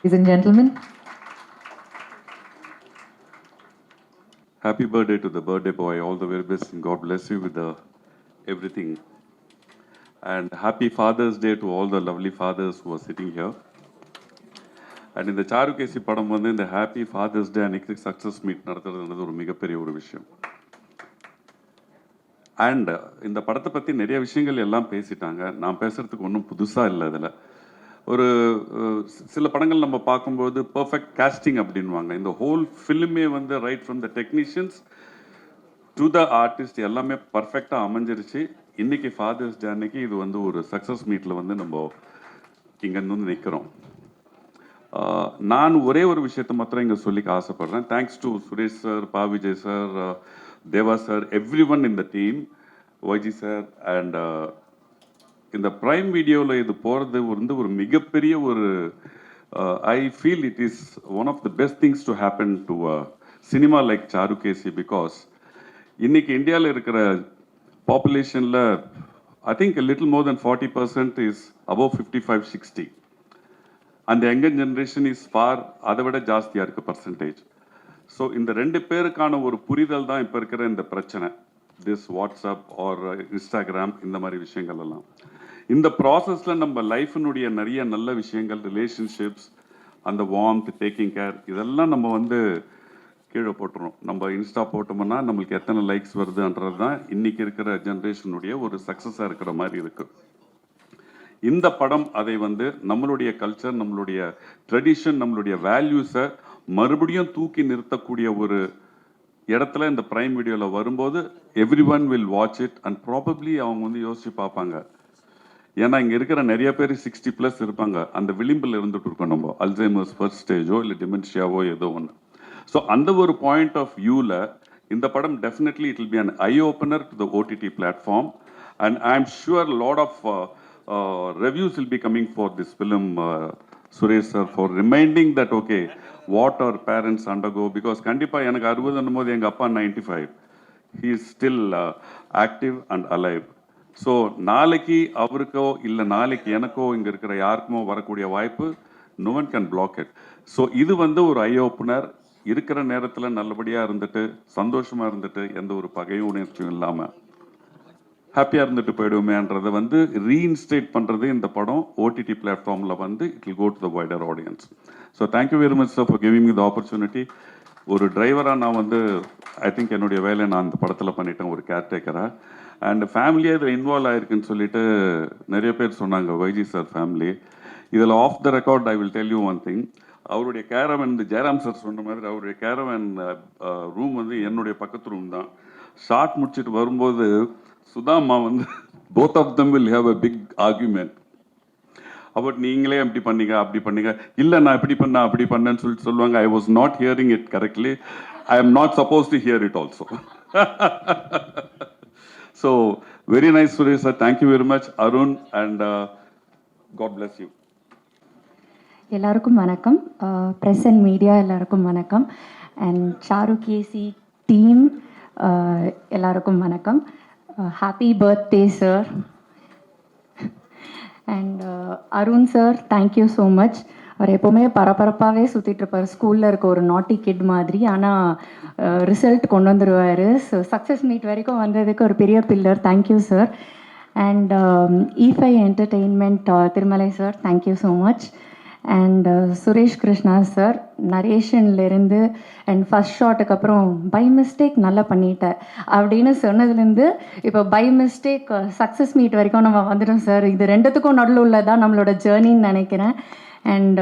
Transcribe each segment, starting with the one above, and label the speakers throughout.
Speaker 1: Ladies and gentlemen,
Speaker 2: happy birthday to the birthday boy. All the very best and God bless you with everything. And happy Father's Day to all the lovely fathers who are sitting here. And in the Charukesi padam வந்து இந்த happy father's டே அன்னைக்கு success meet நடத்துறதுன்றது ஒரு மிகப்பெரிய ஒரு விஷயம். And இந்த படத்தை பற்றி நிறைய விஷயங்கள் எல்லாம் பேசிட்டாங்க. நான் பேசுறதுக்கு ஒன்றும் புதுசாக இல்லை. அதில் ஒரு சில படங்கள் நம்ம பார்க்கும்போது பர்ஃபெக்ட் காஸ்டிங் அப்படின்வாங்க. இந்த ஹோல் ஃபிலிமே வந்து right from the technicians to the artist எல்லாமே பர்ஃபெக்டாக அமைஞ்சிருச்சு. இன்றைக்கி ஃபாதர்ஸ் டே அன்னைக்கு இது வந்து ஒரு சக்ஸஸ் மீட்டில் வந்து நம்ம இங்கேருந்து வந்து நிற்கிறோம். நான் ஒரே ஒரு விஷயத்தை மாத்திரம் இங்கே சொல்லிக்க ஆசைப்படுறேன். தேங்க்ஸ் டு சுரேஷ் சார், பா Vijay sir, Deva sir, every one in the team, YG sir. And இந்த ப்ரைம் வீடியோவில் இது போகிறது வந்து ஒரு மிகப்பெரிய ஒரு I feel it is one of the best things to happen to cinema like Charukesi. Because இன்னைக்கு இந்தியாவில் இருக்கிற பாப்புலேஷனில் I think little more then 40% is above 55-60. அந்த யங்கர் ஜென்ரேஷன் இஸ் ஃபார் அதை விட ஜாஸ்தியாக இருக்குது பர்சன்டேஜ். ஸோ இந்த ரெண்டு பேருக்கான ஒரு புரிதல் தான் இப்போ இருக்கிற இந்த பிரச்சனை, திஸ் வாட்ஸ்அப் ஆர் இன்ஸ்டாகிராம், இந்த மாதிரி விஷயங்கள் எல்லாம். இந்த ப்ராசஸில் நம்ம லைஃபினுடைய நிறைய நல்ல விஷயங்கள், ரிலேஷன்ஷிப்ஸ், அந்த வார்ம்த், டேக்கிங் கேர், இதெல்லாம் நம்ம வந்து கீழே போட்டுறோம். நம்ம இன்ஸ்டா போட்டோம்னா நம்மளுக்கு எத்தனை லைக்ஸ் வருதுன்றது தான் இன்றைக்கி இருக்கிற ஜென்ரேஷனுடைய ஒரு சக்ஸஸாக இருக்கிற மாதிரி இருக்குது. இந்த படம் அதை வந்து நம்மளுடைய கல்ச்சர், நம்மளுடைய ட்ரெடிஷன், நம்மளுடைய வேல்யூஸை மறுபடியும் தூக்கி நிறுத்தக்கூடிய ஒரு இடத்துல இந்த ப்ரைம் வீடியோவில் வரும்போது every one will watch it. And probably அவங்க வந்து யோசிச்சு பார்ப்பாங்க. ஏன்னா இங்கே இருக்கிற நிறைய பேர் 60+ இருப்பாங்க. அந்த விளிம்பில் இருந்துட்டு இருக்கோம் நம்ம, அல்சைமர்ஸ் ஃபர்ஸ்ட் ஸ்டேஜோ இல்லை டிமென்ஷியாவோ ஏதோ ஒன்று. ஸோ அந்த ஒரு பாயிண்ட் ஆஃப் வியூவில் இந்த படம் definitely it will be an eye opener to the OTT platform. And I am sure lot of reviews will be coming for this film, Suresh sir, for reminding that okay, what our parents undergo. Because kandipa எனக்கு 60 என்னும்போது எங்கள் அப்பா 95. He is still active and alive. So நாளைக்கு அவருக்கோ இல்லை நாளைக்கு எனக்கோ இங்கே இருக்கிற யாருக்குமோ வரக்கூடிய வாய்ப்பு no one can block it. So இது வந்து ஒரு ஐ ஓப்பனர். இருக்கிற நேரத்தில் நல்லபடியாக இருந்துட்டு, சந்தோஷமாக இருந்துட்டு, எந்த ஒரு பகையும் உணர்ச்சியும் இல்லாமல் ஹாப்பியாக இருந்துட்டு போயிடுவோமேன்றதை வந்து ரீஇன்ஸ்டேட் பண்ணுறது இந்த படம் ஓடிடி பிளாட்ஃபார்மில் வந்து it will go to the wider audience. So thank you very much sir for giving me the opportunity. ஒரு டிரைவராக நான் வந்து ஐ திங்க் என்னுடைய வேலையை நான் அந்த படத்தில் பண்ணிட்டேன், ஒரு கேர்டேக்கராக. அண்ட் ஃபேமிலியாக இதில் இன்வால்வ் ஆகிருக்குன்னு சொல்லிட்டு நிறைய பேர் சொன்னாங்க, வைஜி சார் ஃபேமிலி. இதில் off the record I will tell you one thing. அவருடைய கேரவன், இந்த ஜெயராம் சார் சொன்ன மாதிரி அவருடைய கேரவன் ரூம் வந்து என்னுடைய பக்கத்து ரூம் தான். ஷார்ட் முடிச்சுட்டு வரும்போது சுதாமா வந்து both of them will have a big argument about நீங்களே அப்படி பண்ணீங்க அப்படி பண்ணீங்க, இல்லை நான் இப்படி பண்ணேன் அப்படி பண்ணேன்னு சொல்லுவாங்க. I was not hearing it correctly. I am not suppose to hear it also. So very nice Suresh sir, thank you very much. Arun and God bless you.
Speaker 3: எல்லாருக்கும் வணக்கம். ப்ரெஸ் அண்ட் மீடியா எல்லாருக்கும் வணக்கம். அண்ட் சாருகேசி டீம் எல்லாருக்கும் வணக்கம். Happy birthday sir. And Arun sir, thank you so much. அவர் எப்போவுமே பரபரப்பாகவே சுற்றிட்டு இருப்பார், ஸ்கூலில் இருக்க ஒரு நாட்டி கிட் மாதிரி. ஆனால் ரிசல்ட் கொண்டு வந்துடுவார். ஸோ சக்ஸஸ் மீட் வரைக்கும் வந்ததுக்கு ஒரு பெரிய pillar. Thank you sir. And E5 entertainment Thirumalai sir, thank you so much. And Suresh Krishna sir, நரேஷன்லேருந்து அண்ட் ஃபஸ்ட் ஷாட்டுக்கு அப்புறம் பை மிஸ்டேக் நல்லா பண்ணிட்டேன் அப்படின்னு சொன்னதுலேருந்து இப்போ பை மிஸ்டேக் சக்ஸஸ் மீட் வரைக்கும் நம்ம வந்துட்டோம் சார். இது ரெண்டுத்துக்கும் நடுவில் உள்ளதான் நம்மளோட ஜேர்னின்னு நினைக்கிறேன். அண்ட்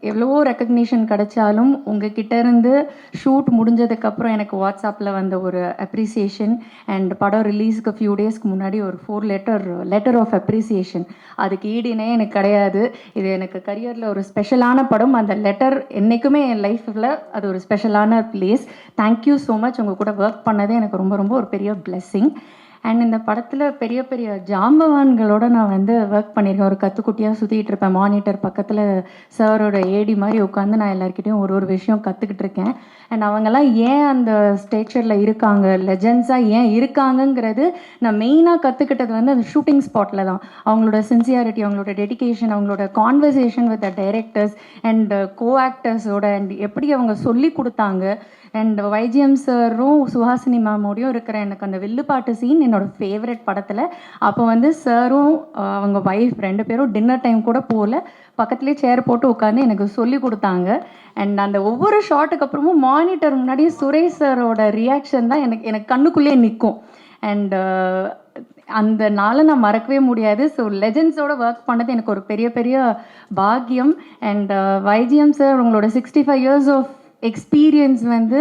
Speaker 3: எவ்வளவோ ரெக்கக்னிஷன் கிடைச்சாலும் உங்ககிட்ட இருந்து ஷூட் முடிஞ்சதுக்கப்புறம் எனக்கு வாட்ஸ்அப்பில் வந்த ஒரு அப்ரிசியேஷன் அண்ட் படம் ரிலீஸுக்கு ஃபியூ டேஸ்க்கு முன்னாடி ஒரு 4 லெட்டர் ஆஃப் அப்ரிசியேஷன், அதுக்கு ஈடுனே எனக்கு கிடையாது. இது எனக்கு கரியரில் ஒரு ஸ்பெஷலான படம். அந்த லெட்டர் என்றைக்குமே என் லைஃப்பில் அது ஒரு ஸ்பெஷலான பிளேஸ். Thank you so much. உங்கள் கூட ஒர்க் பண்ணதே எனக்கு ரொம்ப ரொம்ப ஒரு பெரிய பிளெஸ்ஸிங். அண்ட் இந்த படத்தில் பெரிய பெரிய ஜாம்பவான்களோட நான் வந்து ஒர்க் பண்ணியிருக்கேன். ஒரு கற்றுக்குட்டியாக சுற்றிட்டு இருப்பேன். மானிட்டர் பக்கத்தில் சாரோட ஏடி மாதிரி உட்காந்து நான் எல்லாருக்கிட்டையும் ஒரு விஷயம் கற்றுக்கிட்டு இருக்கேன். அண்ட் அவங்கெல்லாம் ஏன் அந்த ஸ்டேச்சரில் இருக்காங்க, லெஜண்ட்ஸாக ஏன் இருக்காங்கங்கிறது நான் மெயினாக கற்றுக்கிட்டது வந்து அந்த ஷூட்டிங் ஸ்பாட்டில் தான். அவங்களோட சின்சியாரிட்டி, அவங்களோட டெடிகேஷன், அவங்களோட conversation with the directors and கோ ஆக்டர்ஸோட அண்ட் எப்படி அவங்க சொல்லி கொடுத்தாங்க. அண்ட் வைஜிஎம் சாரும் சுஹாசினி மேமோடையும் இருக்கிற எனக்கு அந்த வில்லுப்பாட்டு சீன் என்னோட ஃபேவரட் படத்தில். அப்போ வந்து சாரும் அவங்க ஒய்ஃப் 2 பேரும் டின்னர் டைம் கூட போகல, பக்கத்துலேயே சேர் போட்டு உட்காந்து எனக்கு சொல்லி கொடுத்தாங்க. அண்ட் அந்த ஒவ்வொரு ஷாட்டுக்கு அப்புறமும் மானிட்டர் முன்னாடி சுரேஷ் சாரோட ரியாக்ஷன் தான் எனக்கு கண்ணுக்குள்ளேயே நிற்கும். அண்ட் அந்த நாளை நான் மறக்கவே முடியாது. ஸோ லெஜண்ட்ஸோட ஒர்க் பண்ணது எனக்கு ஒரு பெரிய பெரிய பாக்கியம். அண்ட் வைஜிஎம் சார் உங்களோட 65 இயர்ஸ் ஆஃப் எக்ஸ்பீரியன்ஸ் வந்து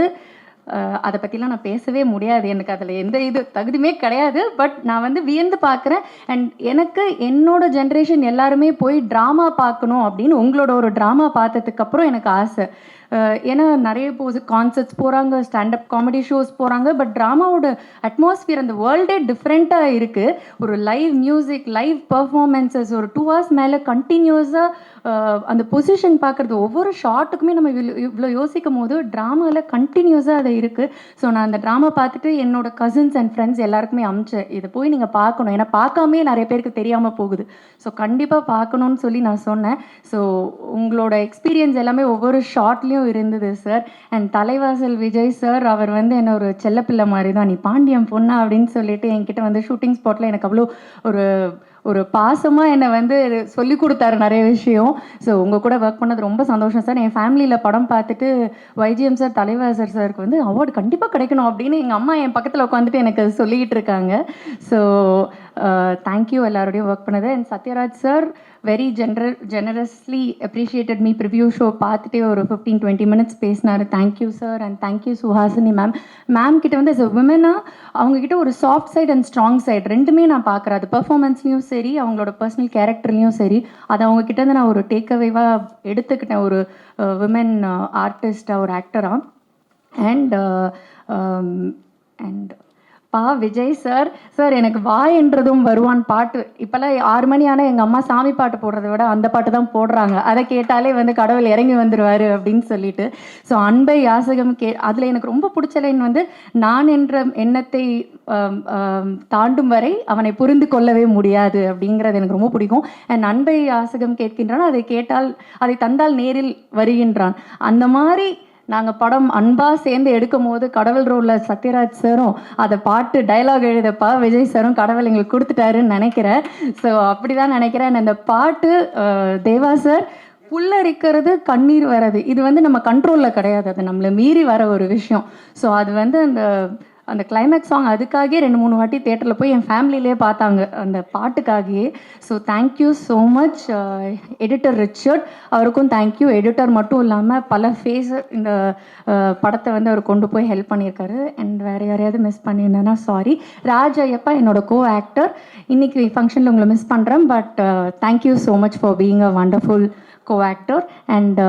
Speaker 3: அதை பற்றிலாம் நான் பேசவே முடியாது. எனக்கு அதில் எந்த தகுதியுமே கிடையாது. பட் நான் வந்து வியந்து பார்க்குறேன். அண்ட் எனக்கு என்னோட ஜென்ரேஷன் எல்லாருமே போய் ட்ராமா பார்க்கணும் அப்படின்னு உங்களோட ஒரு ட்ராமா பார்த்ததுக்கப்புறம் எனக்கு ஆசை. ஏன்னா நிறைய கான்சர்ட்ஸ் போகிறாங்க, ஸ்டாண்டப் காமெடி ஷோஸ் போகிறாங்க. பட் ட்ராமாவோட அட்மாஸ்ஃபியர் அந்த வேர்ல்டே டிஃப்ரெண்ட்டாக இருக்குது. ஒரு லைவ் மியூசிக், லைவ் பர்ஃபார்மன்ஸஸ், ஒரு 2 hours மேலே கண்டினியூஸாக அந்த பொசிஷன் பார்க்குறது, ஒவ்வொரு ஷாட்டுக்குமே நம்ம இவ்வளோ யோசிக்கும் போது ட்ராமாவில் கண்டினியூஸாக அது இருக்குது. ஸோ நான் அந்த ட்ராமா பார்த்துட்டு என்னோட கசின்ஸ் அண்ட் ஃப்ரெண்ட்ஸ் எல்லாருக்குமே அமிச்சேன், இதை போய் நீங்கள் பார்க்கணும். ஏன்னா பார்க்காமே நிறைய பேருக்கு தெரியாமல் போகுது. ஸோ கண்டிப்பாக பார்க்கணுன்னு சொல்லி நான் சொன்னேன். ஸோ உங்களோட எக்ஸ்பீரியன்ஸ் எல்லாமே ஒவ்வொரு ஷார்ட்லேயும் இருந்தது sir. And Thalaivasal Vijay sir, அவர் வந்து என்ன ஒரு செல்லப்பிள்ளை மாதிரி தான், நீ பாண்டியம் பொண்ணா அப்படின்னு சொல்லிட்டு என்கிட்ட வந்து ஷூட்டிங் ஸ்பாட்டில் எனக்கு அவ்வளோ ஒரு பாசமாக என்னை வந்து சொல்லி கொடுத்தாரு நிறைய விஷயம். ஸோ உங்கள் கூட ஒர்க் பண்ணது ரொம்ப சந்தோஷம் சார். என் ஃபேமிலியில் படம் பார்த்துட்டு வைஜிஎம் சார், தலைவாசர் சாருக்கு வந்து அவார்டு கண்டிப்பாக கிடைக்கணும் அப்படின்னு எங்கள் அம்மா என் பக்கத்தில் உட்காந்துட்டு எனக்கு சொல்லிக்கிட்டு இருக்காங்க. ஸோ தேங்க்யூ எல்லாரோடையும் ஒர்க் பண்ணது. And Sathyaraj sir very generously appreciated me. Preview show பார்த்துட்டே ஒரு 15-20 minutes பேசினார். Thank you sir. And thank you Suhasini ma'am கிட்ட வந்து as a women-ஆ அவங்கக்கிட்ட ஒரு soft side and strong side ரெண்டுமே நான் பார்க்குறேன். அது பர்ஃபார்மன்ஸ்லையும் சரி, அவங்களோட பர்சனல் கேரக்டர்லையும் சரி, அதை அவங்கக்கிட்ட வந்து நான் ஒரு டேக்அவேவாக எடுத்துக்கிட்டேன், ஒரு விமன் ஆர்டிஸ்டாக, ஒரு ஆக்டராக. அண்ட் விஜய் சார் எனக்கு வாயென்றதும் வருவான் பாட்டு இப்போல்லாம் 6 மணி ஆனால் எங்கள் அம்மா சாமி பாட்டு போடுறத விட அந்த பாட்டு தான் போடுறாங்க. அதை கேட்டாலே வந்து கடவுள் இறங்கி வந்துடுவார் அப்படின்னு சொல்லிட்டு. ஸோ அன்பை யாசகம் அதில் எனக்கு ரொம்ப பிடிச்ச லைன் வந்து, நான் என்ற எண்ணத்தை தாண்டும் வரை அவனை புரிந்து கொள்ளவே முடியாது அப்படிங்கிறது எனக்கு ரொம்ப பிடிக்கும். அண்ட் அன்பை யாசகம் கேட்கின்றான், அதை தந்தால் நேரில் வருகின்றான். அந்த மாதிரி நாங்கள் படம் அன்பாக சேர்ந்து எடுக்கும் போது கடவுள் ரோலில் சத்யராஜ் சாரும் அதை பாட்டு டைலாக் எழுதப்பா விஜய் சாரும் கடவுள் எங்களுக்கு கொடுத்துட்டாருன்னு நினைக்கிறேன். ஸோ அப்படி தான் நினைக்கிறேன். அந்த பாட்டு தேவா சார் புல்லரிக்கிறது, கண்ணீர் வர்றது, இது வந்து நம்ம கண்ட்ரோலில் கிடையாது, அது நம்மளை மீறி வர ஒரு விஷயம். ஸோ அது வந்து அந்த கிளைமேக்ஸ் சாங் அதுக்காகவே 2-3 வாட்டி தேட்டரில் போய் என் ஃபேமிலியிலே பார்த்தாங்க அந்த பாட்டுக்காகவே. So thank you so much editor Richard, அவருக்கும் தேங்க்யூ. எடிட்டர் மட்டும் இல்லாமல் பல ஃபேஸ் இந்த படத்தை வந்து அவர் கொண்டு போய் ஹெல்ப் பண்ணியிருக்காரு. அண்ட் வேறு யாரையாவது மிஸ் பண்ணியிருந்தேன்னா சாரி. ராஜ் ஐயப்பா என்னோட கோ ஆக்டர், இன்றைக்கி ஃபங்க்ஷனில் உங்களை மிஸ் பண்ணுறேன். But thank you so much for being a wonderful co-actor. And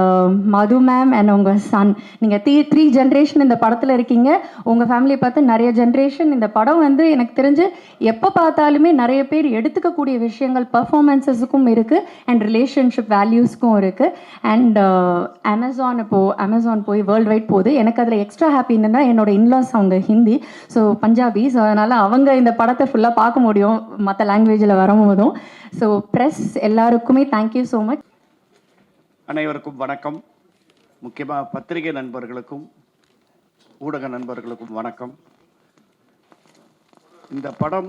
Speaker 3: Madhu ma'am and உங்கள் சன், நீங்கள் 3 ஜென்ரேஷன் இந்த படத்தில் இருக்கீங்க. உங்கள் ஃபேமிலியை பார்த்து நிறைய ஜென்ரேஷன். இந்த படம் வந்து எனக்கு தெரிஞ்சு எப்போ பார்த்தாலுமே நிறைய பேர் எடுத்துக்கக்கூடிய விஷயங்கள் பர்ஃபார்மன்ஸஸுக்கும் இருக்குது அண்ட் ரிலேஷன்ஷிப் வேல்யூஸ்க்கும் இருக்குது. அண்ட் அமேசான் போய் வேர்ல்டு வைட் போகுது. எனக்கு அதில் எக்ஸ்ட்ரா ஹாப்பி என்னென்னா, என்னோட இன்லாஸ் அவங்க ஹிந்தி, ஸோ பஞ்சாபி, ஸோ அதனால் அவங்க இந்த படத்தை ஃபுல்லாக பார்க்க முடியும் மற்ற லாங்குவேஜில் வரும்போதும். ஸோ ப்ரெஸ் எல்லாருக்குமே தேங்க்யூ ஸோ மச்.
Speaker 1: அனைவருக்கும் வணக்கம். முக்கியமாக பத்திரிகை நண்பர்களுக்கும் ஊடக நண்பர்களுக்கும் வணக்கம். இந்த படம்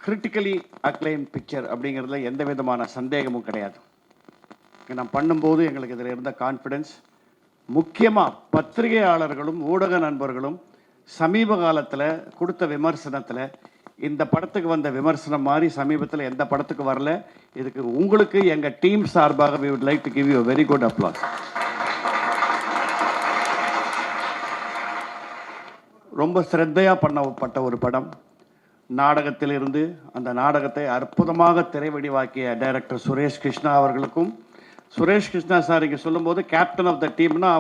Speaker 1: கிரிட்டிக்கலி அக்ளைம் பிக்சர் அப்படிங்கிறதுல எந்த விதமான சந்தேகமும் கிடையாது. நான் பண்ணும்போது எங்களுக்கு இதில் இருந்த கான்ஃபிடென்ஸ், முக்கியமாக பத்திரிகையாளர்களும் ஊடக நண்பர்களும் சமீப காலத்தில் கொடுத்த விமர்சனத்தில் இந்த படத்துக்கு வந்த விமர்சனம் மாதிரி சமீபத்தில் எந்த படத்துக்கு வரல. இதுக்கு உங்களுக்கு எங்கள் டீம் சார்பாக we would like to give you a very good applause. ரொம்ப சிரத்தையாக பண்ணப்பட்ட ஒரு படம். நாடகத்திலிருந்து அந்த நாடகத்தை அற்புதமாக திரைவடிவாக்கிய டைரக்டர் சுரேஷ் கிருஷ்ணா அவர்களுக்கும், சுரேஷ் கிருஷ்ணா சார் இங்கே சொல்லும்போது கேப்டன் ஆஃப் த டீம்னா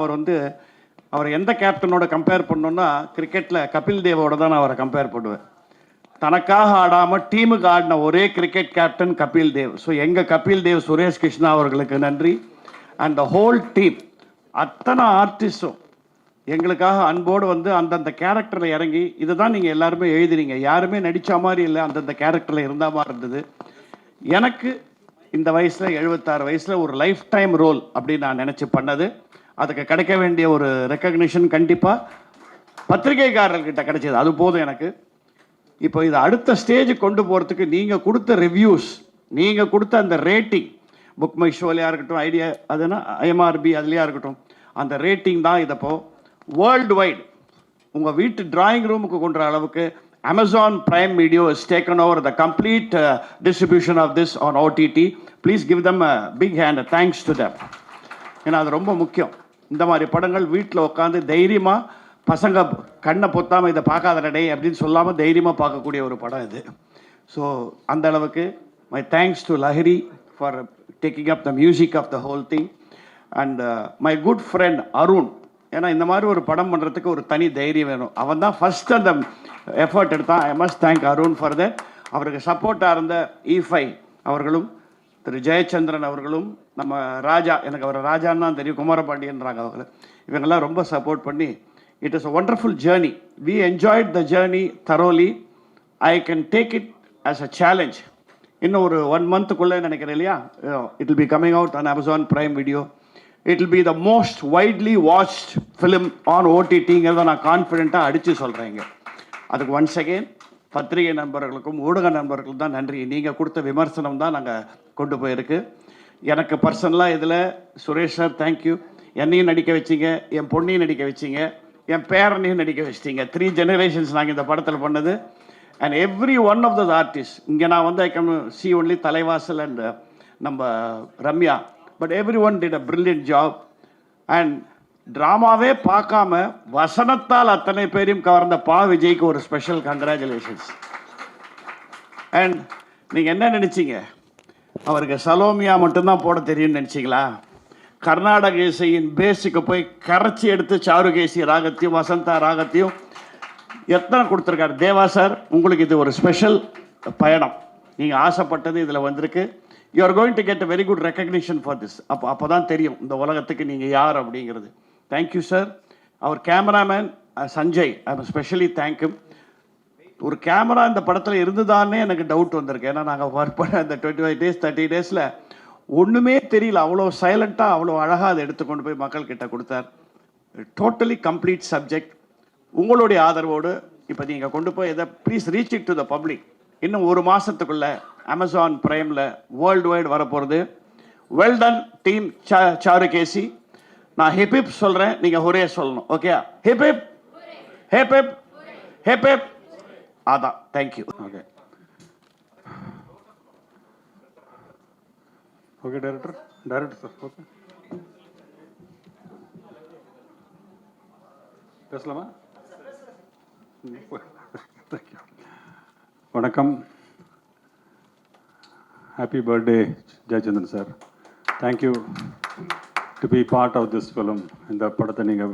Speaker 1: அவர் எந்த கேப்டனோட கம்பேர் பண்ணோன்னா கிரிக்கெட்டில் கபில் தேவோட தான் நான் அவரை கம்பேர் பண்ணுவேன். தனக்காக ஆடாமல் டீமுக்கு ஆடின ஒரே cricket captain Kapil Dev. So எங்கள் கபில் தேவ் சுரேஷ் கிருஷ்ணா அவர்களுக்கு நன்றி. அண்ட் த ஹோல் டீம், அத்தனை ஆர்டிஸ்டும் எங்களுக்காக அன்போடு வந்து அந்தந்த கேரக்டரில் இறங்கி, இதுதான் நீங்கள் எல்லாருமே எழுதுறீங்க, யாருமே நடித்த மாதிரி இல்லை, அந்தந்த கேரக்டரில் இருந்த மாதிரி இருந்தது. எனக்கு இந்த வயசில் 76 வயசில் ஒரு லைஃப் டைம் ரோல் அப்படின்னு நான் நினச்சி பண்ணது. அதுக்கு கிடைக்க வேண்டிய ஒரு ரெக்கக்னிஷன் கண்டிப்பாக பத்திரிகைக்காரர்கிட்ட கிடைச்சது, அது போதும் எனக்கு. இப்போ இது அடுத்த ஸ்டேஜுக்கு கொண்டு போகிறதுக்கு நீங்கள் கொடுத்த ரிவ்யூஸ், நீங்கள் கொடுத்த அந்த ரேட்டிங், புக் மை ஷோலையாக இருக்கட்டும், ஐடியா அதுனா IMRB அதுலையாக இருக்கட்டும், அந்த ரேட்டிங் தான் இதை இப்போ வேர்ல்டு வைட் உங்கள் வீட்டு டிராயிங் ரூமுக்கு கொண்ட அளவுக்கு Amazon Prime Video has taken over the complete distribution of this on OTT. Please give them a big hand, thanks to them. ஏன்னா அது ரொம்ப முக்கியம். இந்த மாதிரி படங்கள் வீட்டில் உட்காந்து தைரியமாக பசங்க கண்ணை பொத்தாமல் இதை பார்க்காத நடை அப்படின்னு சொல்லாமல் தைரியமாக பார்க்கக்கூடிய ஒரு படம் இது. ஸோ அந்த அளவுக்கு my thanks to Lahari for taking up the music of the whole thing. And my good friend Arun, ஏன்னா இந்த மாதிரி ஒரு படம் பண்ணுறதுக்கு ஒரு தனி தைரியம் வேணும். அவன் தான் ஃபஸ்ட் அந்த எஃபர்ட் எடுத்தான். I must thank Arun for that. அவருக்கு சப்போர்ட்டாக இருந்த E5 அவர்களும், திரு ஜெயச்சந்திரன் அவர்களும், நம்ம ராஜா, எனக்கு அவர் ராஜான்னு தான் தெரியும், குமாரபாண்டியன்றாங்க அவங்களை, இவங்கெல்லாம் ரொம்ப சப்போர்ட் பண்ணி it is a wonderful journey. We enjoyed the journey thoroughly. I can take it as a challenge. இன்னும் ஒரு 1 month-குள்ளே நினைக்கிறேன் இல்லையா, it will be coming out on Amazon Prime Video. It will be the most widely watched film on OTT-ங்கிறத நான் கான்ஃபிடென்ட்டாக அடித்து சொல்கிறேங்க. அதுக்கு once again பத்திரிகை நண்பர்களுக்கும் ஊடக நண்பர்களுக்கும் தான் நன்றி. நீங்கள் கொடுத்த விமர்சனம் தான் நாங்கள் கொண்டு போயிருக்கு. எனக்கு பர்சனலாக இதில் சுரேஷ் சார் தேங்க்யூ. என்னையும் நடிக்க வச்சிங்க, என் பொண்ணையும் நடிக்க வச்சிங்க, என் பேரனையும் நடிக்க வச்சிட்டிங்க. 3 generations நாங்கள் இந்த படத்தில் பண்ணது. And every one of the artist, இங்கே நான் வந்து I can see only Thalaivasal and நம்ம Ramya, but every one did a brilliant job. And ட்ராமாவே பார்க்காம வசனத்தால் அத்தனை பேரையும் கவர்ந்த விஜய்க்கு ஒரு ஸ்பெஷல் கங்க்ராச்சுலேஷன்ஸ். அண்ட் நீங்கள் என்ன நினச்சிங்க, அவருக்கு சலோமியா மட்டும்தான் போட தெரியும்னு நினச்சிங்களா? கர்நாடக இசையின் பேஸுக்கு போய் கரைச்சி எடுத்து சாருகேசி ராகத்தையும் வசந்தா ராகத்தையும் எத்தனை கொடுத்துருக்காரு தேவா சார். உங்களுக்கு இது ஒரு ஸ்பெஷல் பயணம், நீங்கள் ஆசைப்பட்டது இதில் வந்திருக்கு. You are going to get a very good recognition for this. அப்போ தான் தெரியும் இந்த உலகத்துக்கு நீங்கள் யார் அப்படிங்கிறது. Thank you sir. அவர் cameraman Sanjay, I am specially thank you. ஒரு கேமரா இந்த படத்தில் இருந்துதானே எனக்கு டவுட் வந்திருக்கு. ஏன்னா நாங்கள் ஒர்க் பண்ண இந்த 25 days 30 days ஒன்றுமே தெரியல. அவ்வளோ சைலண்ட்டாக அவ்வளோ அழகாக அதை எடுத்துக்கொண்டு போய் மக்கள்கிட்ட கொடுத்தார். Totally complete subject. உங்களுடைய ஆதரவோடு இப்போ நீங்கள் கொண்டு போய் இதை please reach it to the public. இன்னும் 1 மாதத்துக்குள்ளே அமேசான் ப்ரைமில் வேர்ல்டு வைட் வரப்போகிறது. Well done team Charukesi. நான் ஹிப் சொல்கிறேன், நீங்கள் ஒரே சொல்லணும், okay? Hip hip hip hip hip hip. அதான், thank you.
Speaker 4: Okay okay director sir, okay பேசலாமா? தேங்க்யூ. வணக்கம். Happy birthday Jayachandran sir. Thank you to be part of this film. இந்த படத்தை நீங்கள்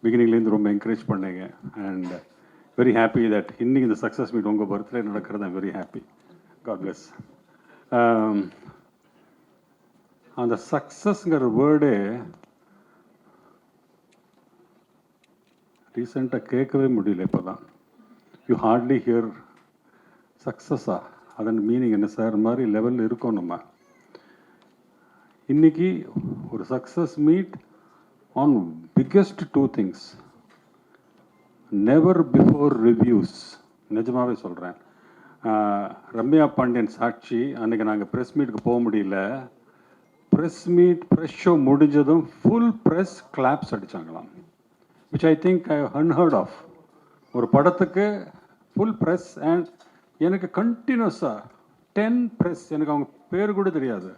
Speaker 4: பிகினிங்லேருந்து ரொம்ப என்கரேஜ் பண்ணீங்க. அண்ட் வெரி ஹாப்பி தட் இன்னைக்கு இந்த சக்ஸஸ் மீட் உங்கள் பர்த்டே நடக்கிறது. I'm very happy. God bless. அந்த சக்ஸஸ்ங்கிற வேர்டே ரீசெண்டாக கேட்கவே முடியல. இப்போ தான் யூ ஹார்ட்லி ஹியர் சக்ஸஸா, அதன் மீனிங் என்ன சார் மாதிரி லெவலில் இருக்கோம் நம்ம. இன்னைக்கு ஒரு success meet on biggest 2 things. Never before reviews. நிஜமாகவே சொல்கிறேன். ரம்யா பாண்டியன் சாட்சி. அன்றைக்கி நாங்கள் ப்ரெஸ் மீட்டுக்கு போக முடியல. ப்ரெஸ் ஷோ முடிஞ்சதும் ஃபுல் ப்ரெஸ் கிளாப்ஸ் அடித்தாங்களாம், which I think I unheard of. ஒரு படத்துக்கு ஃபுல் ப்ரெஸ். அண்ட் எனக்கு கண்டினியூஸாக 10 ப்ரெஸ், எனக்கு அவங்க பேர் கூட தெரியாது,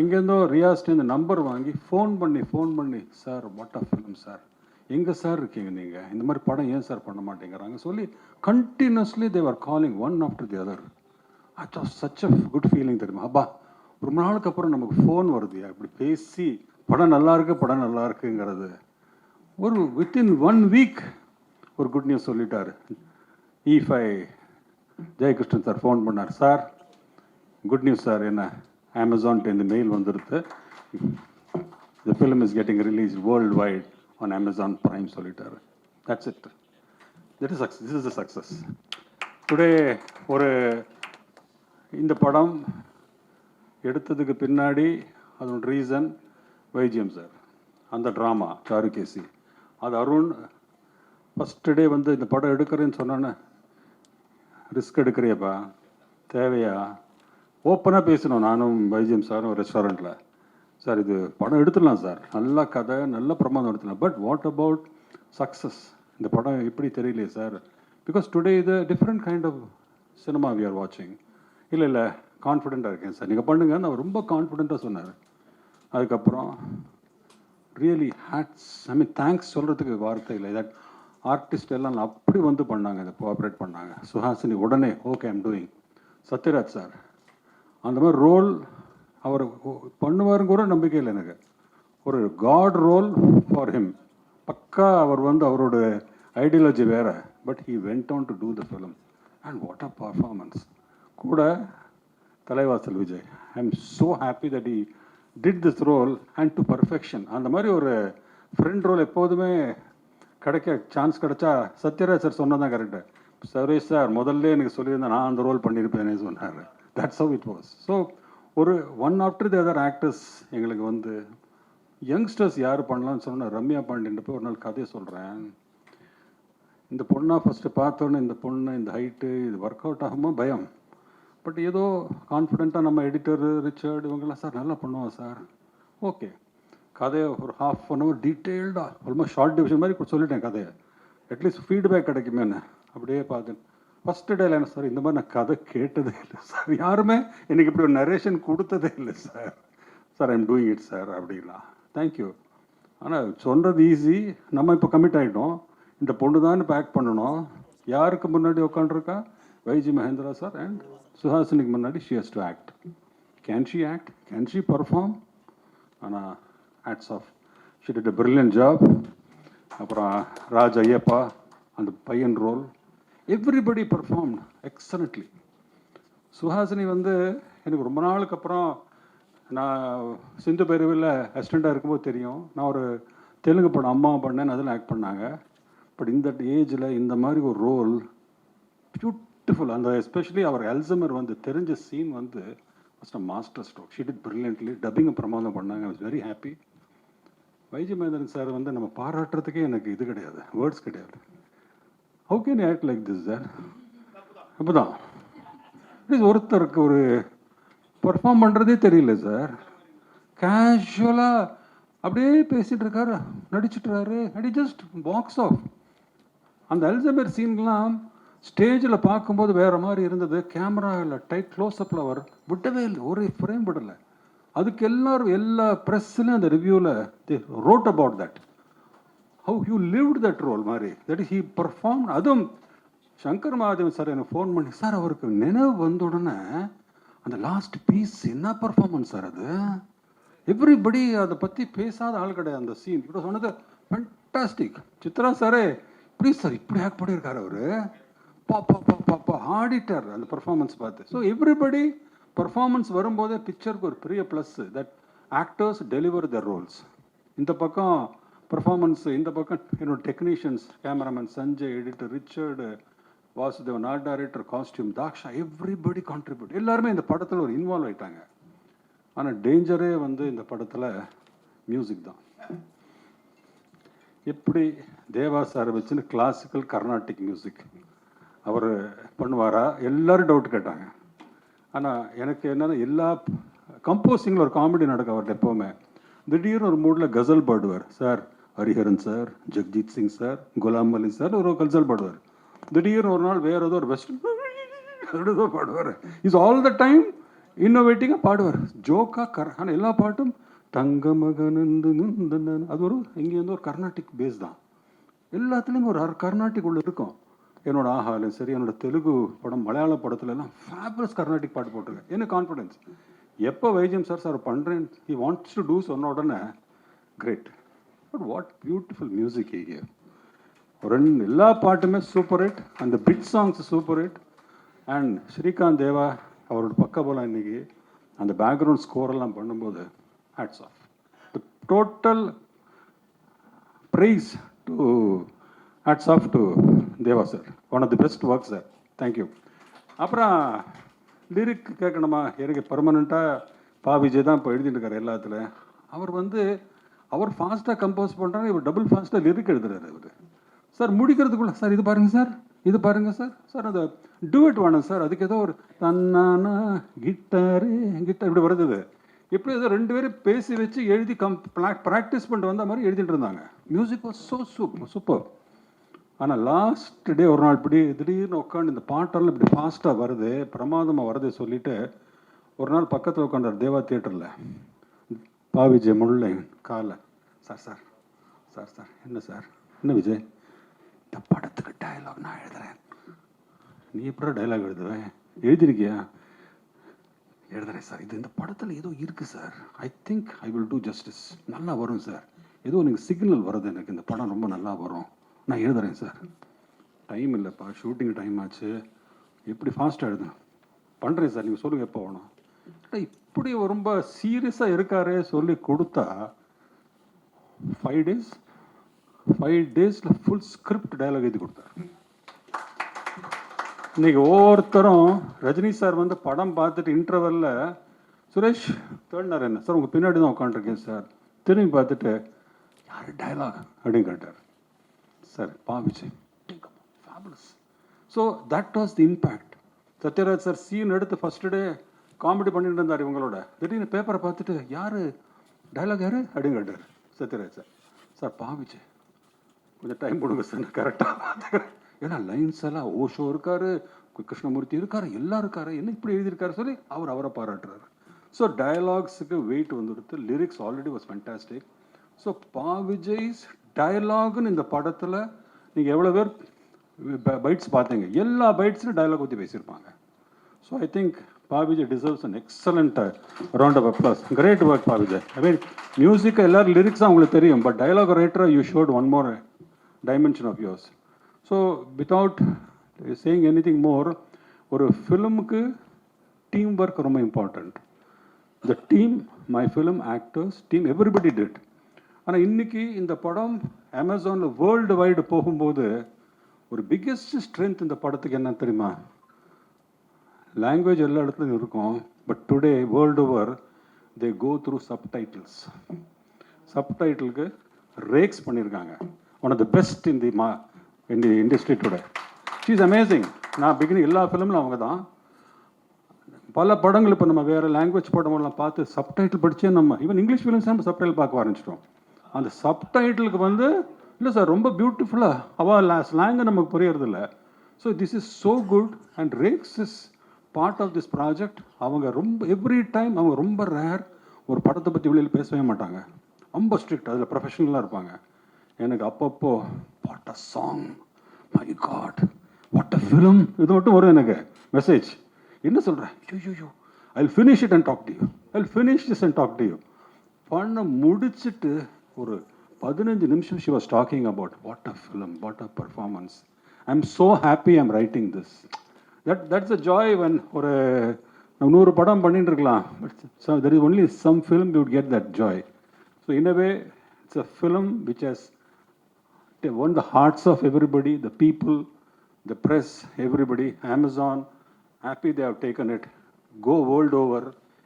Speaker 4: எங்கேருந்தோ ரியாஸ்ட்டு நம்பர் வாங்கி ஃபோன் பண்ணி sir what of film sir, எங்கே சார் இருக்கீங்க நீங்கள், இந்த மாதிரி படம் ஏன் சார் பண்ண மாட்டேங்கிறாங்க சொல்லி continuously they are calling one after the other. அது சச் அ குட் ஃபீலிங் தெரியுமா? அப்பா ரொம்ப நாளுக்கு அப்புறம் நமக்கு ஃபோன் வருதுயா, இப்படி பேசி படம் நல்லா இருக்குங்கிறது. ஒரு வித்தின் 1 week ஒரு குட் நியூஸ் சொல்லிட்டாரு. E5 ஜெயகிருஷ்ணன் சார் ஃபோன் பண்ணார், சார் குட் நியூஸ் சார், என்ன அமேசான்ட்டு இந்த மெயில் வந்துடுது, the film is getting released worldwide on Amazon Prime சொல்லிட்டாரு. That's it. That is success. This is the success. Today ஒரு இந்த படம் எடுத்ததுக்கு பின்னாடி அதோட ரீசன் வைஜிஎம் சார், அந்த ட்ராமா சாருகேசி, அது அருண் ஃபஸ்ட்டு டே வந்து இந்த படம் எடுக்கிறேன்னு சொன்னோன்னே, ரிஸ்க் எடுக்கிறியப்பா, தேவையா, ஓப்பனாக பேசணும் நானும் வைஜிஎம் சாரும் ரெஸ்டாரண்ட்டில், சார் இது படம் எடுத்துடலாம் சார், நல்ல கதை நல்ல பிரமாதம் எடுத்துடலாம், பட் வாட் அபவுட் சக்ஸஸ், இந்த படம் எப்படி தெரியலையே சார், பிகாஸ் டுடே இது different kind of cinema we are வாட்சிங். இல்லை கான்ஃபிடெண்ட்டாக இருக்கேன் சார், நீங்கள் பண்ணுங்கன்னு அவர் ரொம்ப கான்ஃபிடெண்ட்டாக சொன்னார். அதுக்கப்புறம் ரியலி ஹேட்ஸ், ஐ மீன் தேங்க்ஸ் சொல்கிறதுக்கு வார்த்தை இல்லை. தட் ஆர்டிஸ்ட் எல்லாம் அப்படி வந்து பண்ணாங்க, இதை கோஆப்ரேட் பண்ணாங்க. சுஹாசினி உடனே okay I'm doing. Sathyaraj sir அந்த மாதிரி ரோல் அவர் பண்ணுவாருங்க கூட நம்பிக்கை இல்லை எனக்கு. ஒரு காட் ரோல் ஃபார் ஹிம், பக்கா அவர் வந்து அவரோட ஐடியாலஜி வேறு, but he went on to do the film and what a performance. கூட Thalaivasal Vijay, I am so happy that he did this role and to perfection. அந்த மாதிரி ஒரு ஃப்ரெண்ட் ரோல் எப்போதுமே கிடைக்க சான்ஸ் கிடைச்சா, சத்யராஜ் சார் சொன்னதான் கரெக்டு, சுரேஷ் சார் முதல்ல எனக்கு சொல்லியிருந்தேன் நான் அந்த ரோல் பண்ணியிருப்பேனே சொன்னார். That's how it was. So ஒரு one after the other actors எங்களுக்கு வந்து யங்ஸ்டர்ஸ் யார் பண்ணலான்னு சொன்னால், ரம்யா பாண்டியன் போய் ஒரு நாள் கதையை சொல்கிறேன், இந்த பொண்ணாக ஃபஸ்ட்டு பார்த்தோன்னே இந்த பொண்ணு இந்த ஹைட்டு இது ஒர்க் அவுட் ஆகுமா பயம், பட் ஏதோ கான்ஃபிடென்ட்டாக நம்ம எடிட்டரு ரிச்சர்டு இவங்கெல்லாம் சார் நல்லா பண்ணுவோம் சார், ஓகே கதையை ஒரு ½ அன் ஹவர் டீட்டெயில்டாக ஆல்மோஸ்ட் ஷார்ட் டிவிஷன் மாதிரி சொல்லிட்டேன் கதையை, அட்லீஸ்ட் ஃபீட்பேக் கிடைக்குமேன்னு. அப்படியே பார்த்தேன் ஃபஸ்ட்டு டேல என்ன சார், இந்த மாதிரி நான் கதை கேட்டதே இல்லை சார், யாருமே எனக்கு இப்படி ஒரு நரேஷன் கொடுத்ததே இல்லை sir, sir I'm doing it sir அப்படின்னா தேங்க்யூ. ஆனால் சொல்கிறது ஈஸி, நம்ம இப்போ கமிட் ஆகிட்டோம், இந்த பொண்ணு தான் இப்போ ஆக்ட் பண்ணணும். யாருக்கு முன்னாடி உட்காந்துருக்கா, வைஜி மகேந்திரா சார் அண்ட் சுஹாசினிக்கு முன்னாடி she has to act. Can she act, can she perform? ஆனால் hats off, she did a brilliant job. அப்புறம் ராஜ் ஐயப்பா அந்த பையன் role, everybody performed excellently. Suhasini வந்து எனக்கு ரொம்ப நாளுக்கு அப்புறம், நான் சிந்து பேருவில் அசிஸ்டண்ட்டாக இருக்கும்போது தெரியும், நான் ஒரு தெலுங்கு படம் அம்மா பண்ணேன், அதில் ஆக்ட் பண்ணாங்க. பட் இந்த ஏஜில் இந்த மாதிரி ஒரு ரோல் பியூட்டிஃபுல், அந்த எஸ்பெஷலி அவர் அல்சைமர் வந்து தெரிஞ்ச சீன் வந்து first master stroke, she did brilliantly. டப்பிங்கை பிரமாதம் பண்ணாங்க, I was very happy. YG Mahendran sir வந்து நம்ம பாராட்டுறதுக்கே எனக்கு இது கிடையாது, வேர்ட்ஸ் கிடையாது. How can you act like this sir? அப்போ தான் ப்ளீஸ், ஒருத்தருக்கு ஒரு பர்ஃபார்ம் பண்ணுறதே தெரியல சார், கேஷுவலாக அப்படியே பேசிகிட்டு இருக்காரு, நடிச்சிட்றாரு, அடி ஜஸ்ட் பாக்ஸ் ஆஃப். அந்த அல்சைமர் சீன்லாம் ஸ்டேஜில் பார்க்கும்போது வேறு மாதிரி இருந்தது, கேமராவில் டைட் க்ளோஸ்அப்பில் அவர் விட்டவே இல்லை, ஒரு ஃப்ரேம் விடலை. அதுக்கு எல்லாரும் எல்லா ப்ரெஸ்ஸுலையும் அந்த ரிவ்யூவில் they wrote about that, how you lived that role மாதிரி, தட் இஸ் ஹீ பர்ஃபார்ம். அதுவும் சங்கர் மகாதேவன் சார் எனக்கு ஃபோன் பண்ணி, சார் அவருக்கு நினைவு வந்த உடனே அந்த லாஸ்ட் பீஸ் என்ன பர்ஃபார்மன்ஸ் சார் அது, எவ்ரிபடி அதை பற்றி பேசாத ஆள் கிடையாது. அந்த சீன் இப்போ சொன்னது ஃபேண்டாஸ்டிக். சித்ரா சாரே ப்ளீஸ் சார் இப்படி ஆக்ட் பண்ணியிருக்காரு அவர், பாப்பா பாப்பா ஆடிட்டர் அந்த பர்ஃபார்மன்ஸ் பார்த்து. ஸோ எவ்ரிபடி பர்ஃபார்மன்ஸ் வரும்போதே பிக்சருக்கு ஒரு பெரிய plus, that actors deliver the roles. இந்த பக்கம் பர்ஃபார்மன்ஸ், இந்த பக்கம் என்னோட technicians, cameraman Sanjay, editor Richard, Vasudevan art director, costume Daksha, everybody contribute, எல்லாருமே இந்த படத்தில் ஒரு இன்வால்வ் ஆகிட்டாங்க. ஆனால் டேஞ்சரே வந்து இந்த படத்தில் மியூசிக் தான். எப்படி தேவா சார் வச்சுன்னு கிளாசிக்கல் கர்நாடிக் மியூசிக் அவர் பண்ணுவாரா, எல்லோரும் டவுட் கேட்டாங்க. ஆனால் எனக்கு என்னென்னா, எல்லா கம்போசிங்கில் ஒரு காமெடி நடக்கும் அவர்கிட்ட எப்போவுமே. திடீர்னு ஒரு மூடில் கசல் பாடுவார் sir, Hariharan sir, Jagjit Singh sir, Ghulam Ali sir ஒரு கசல் பாடுவார். திடீர்னு ஒரு நாள் வேறு ஏதோ ஒரு வெஸ்டர்ன் ஏதோ பாடுவார். இஸ் ஆல் த டைம் இன்னோவேட்டிங்காக பாடுவார், ஜோக்காக. ஆனால் எல்லா பாட்டும் தங்க மகனந்து, அது ஒரு இங்கேருந்து ஒரு கர்நாடிக் பேஸ் தான். எல்லாத்துலேயும் ஒரு கர்நாடிக் உள்ள இருக்கும். என்னோட ஆஹாலும் சரி, என்னோட தெலுங்கு படம், மலையாள படத்துலலாம் ஃபேபரஸ் கர்நாடிக் பாட்டு போட்டிருக்கேன். என்ன கான்ஃபிடென்ஸ். எப்போ வைஜிஎம் சார் பண்ணுறேன், ஹி வாண்ட்ஸ் டு டூ சொன்ன உடனே great. But what beautiful music he gave. எல்லா பாட்டுமே சூப்பர் ஹிட், அந்த bit songs super hit. And Srikanth Deva அவரோட பக்கபலம் இன்னைக்கு அந்த பேக்ரவுண்ட் ஸ்கோரெல்லாம் பண்ணும்போது hats off. The total praise to hats off to Deva sir. One of the best work sir. Thank you. அப்புறம் லிரிக் கேட்கணுமா, எனக்கு பர்மனெண்ட்டாக பா விஜய் தான் இப்போ எழுதிட்டு இருக்காரு எல்லாத்துலையும். அவர் ஃபாஸ்ட்டாக கம்போஸ் பண்ணுறாரு, இவர் டபுள் ஃபாஸ்ட்டாக லிரிக் எழுதுறாரு அவர். சார் முடிக்கிறதுக்குள்ள சார் இது பாருங்கள் சார், இது பாருங்கள் சார், சார் அந்த டூவெட் வேணும் சார், அதுக்கு ஏதோ ஒரு தன்னானா கிட்டார் இப்படி வருது. எப்படி ஏதோ 2 பேரும் பேசி வச்சு எழுதி ப்ராக்டிஸ் பண்ணிட்டு வந்த மாதிரி எழுதிட்டு இருந்தாங்க. Music was so super. ஆனால் லாஸ்ட் டே ஒரு நாள் இப்படி திடீர்னு உட்காந்து இந்த பாட்டெல்லாம் இப்படி ஃபாஸ்ட்டாக வருது, பிரமாதமாக வருது சொல்லிவிட்டு ஒரு நாள் பக்கத்தில் உட்காந்தார் தேவா தியேட்டரில். பா விஜய் முள்ள காலை, சார் சார் சார் சார் என்ன சார், என்ன விஜய், இந்த படத்துக்கு டயலாக் நான் எழுதுறேன். நீ எப்படா டயலாக் எழுதுவேன், எழுதிருக்கியா? எழுதுறேன் சார், இது இந்த படத்தில் ஏதோ இருக்குது sir, I think I will do justice, நல்லா வரும் சார், ஏதோ எனக்கு சிக்னல் வருது, எனக்கு இந்த படம் ரொம்ப நல்லா வரும், நான் எழுதுறேன் சார். டைம் இல்லைப்பா, ஷூட்டிங் டைம் ஆச்சு, எப்படி ஃபாஸ்ட்டாக எழுதுனேன், பண்ணுறேன் சார், நீங்கள் சொல்லுங்கள் எப்போ வேணும். இப்படி ரொம்ப சீரியஸாக இருக்காரே சொல்லி கொடுத்தா 5 டேஸில் ஃபுல் ஸ்கிரிப்ட் டயலாக் எழுதி கொடுத்தார். இன்னைக்கு ஒவ்வொருத்தரும் ரஜினி சார் படம் பார்த்துட்டு இன்டர்வெல்ல சுரேஷ் தேடினார், என்ன சார் உங்கள் பின்னாடி தான் உட்காந்துருக்கேன் சார், திரும்பி பார்த்துட்டு யார் டயலாக் அப்படின்னு கேட்டார். சார் பா Vijay, fabulous. So that was the impact. Sathyaraj sir scene எடுத்து ஃபர்ஸ்ட் டே காமெடி பண்ணிட்டு இருந்தார் இவங்களோட, திடீர்னு பேப்பரை பார்த்துட்டு யார் டயலாக் யார் அப்படின்னு கேட்டார் சத்யராஜ் சார். சார் பா விஜய், கொஞ்சம் டைம் கொடுங்க சார், நான் கரெக்டாக பார்த்துக்கிறேன். ஏன்னா லைன்ஸ் எல்லாம் ஓஷோ இருக்காரு, கிருஷ்ணமூர்த்தி இருக்காரு, எல்லாம் இருக்காரு, என்ன இப்படி எழுதியிருக்காரு சொல்லி அவரை பாராட்டுறாரு. ஸோ டயலாக்ஸுக்கு வெயிட் வந்துடுத்து. Lyrics already was fantastic. So பா விஜய்ஸ் டயலாக்னு இந்த படத்தில் நீங்கள் எவ்வளோ பேர் பைட்ஸ் பார்த்தீங்க, எல்லா பைட்ஸ்லையும் டயலாக் ஊற்றி பேசியிருப்பாங்க. ஸோ ஐ திங்க் பா Vijay deserves an excellent round of applause. Great work பா விஜய். ஐ மீன் மியூசிக் எல்லாரும் லிரிக்ஸாக உங்களுக்கு தெரியும், பட் டயலாக் ரைட்டராக you showed one more dimension of yours. So without saying anything more, ஒரு ஃபிலிமுக்கு டீம் ஒர்க் ரொம்ப important. The team, my film actors team, everybody did. ஆனால் இன்னைக்கு இந்த படம் அமேசானில் வேர்ல்டு வைடு போகும்போது ஒரு பிக்கெஸ்ட் ஸ்ட்ரென்த் இந்த படத்துக்கு என்ன தெரியுமா? லாங்குவேஜ் எல்லா இடத்துலையும் இருக்கும், but today world over they go through subtitles. சப்டைட்டிலுக்கு ரேக்ஸ் பண்ணியிருக்காங்க. One of the best in the industry today. She is amazing. நான் பிகினிங் எல்லா ஃபிலிமில் அவங்க தான். பல படங்கள் இப்போ நம்ம வேறு லாங்குவேஜ் படமெல்லாம் பார்த்து சப்டைட்டில் படித்தே நம்ம ஈவன் இங்கிலீஷ் ஃபிலிம்ஸ் நம்ம சப்டைட்டில் பார்க்க ஆரம்பிச்சிட்டோம். அந்த சப்டைட்டிலுக்கு இல்லை சார் ரொம்ப பியூட்டிஃபுல்லாக அவள் ஸ்லாங்கு நமக்கு புரியறதில்ல. So this is so good and Rekhs is part of this project. அவங்க ரொம்ப எவ்ரி டைம் அவங்க ரொம்ப ரேர் ஒரு படத்தை பற்றி வெளியில் பேசவே மாட்டாங்க, ரொம்ப ஸ்ட்ரிக்ட், அதில் ப்ரொஃபஷனலாக இருப்பாங்க. எனக்கு அப்பப்போ what a song, my God, what a film, இது மட்டும் வரும் எனக்கு மெசேஜ். என்ன சொல்கிறேன், you I will finish it and talk to you, I will finish this and talk to you. பண்ண முடிச்சுட்டு ஒரு 15 நிமிஷம் she was talking about what a film, what a performance, I am so happy I am writing this. That's a joy. When ஒரு 100 படம் பண்ணிட்டு இருக்கலாம், but there is only some film you would get that joy. So in a way it's a film which has won the hearts of everybody, the people, the press, everybody. Amazon, happy they have taken it. Go world over.